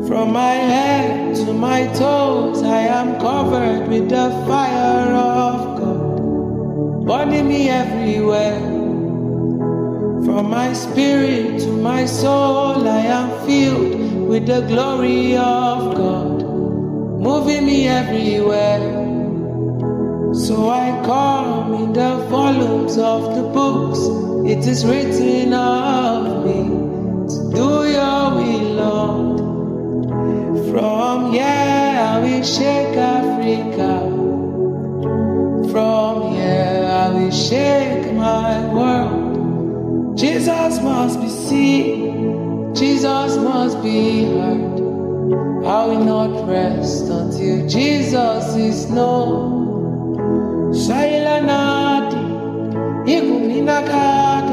From my head to my toes, I am covered with the fire of God, burning me everywhere. From my spirit to my soul, I am filled with the glory of God, moving me everywhere. So I come in the volumes of the books, it is written of me to do your will, Lord. From here I will shake Africa, from here I will shake my world. Jesus must be seen, Jesus must be heard. I will not rest until Jesus is known. Shailanadi, Iguminaka.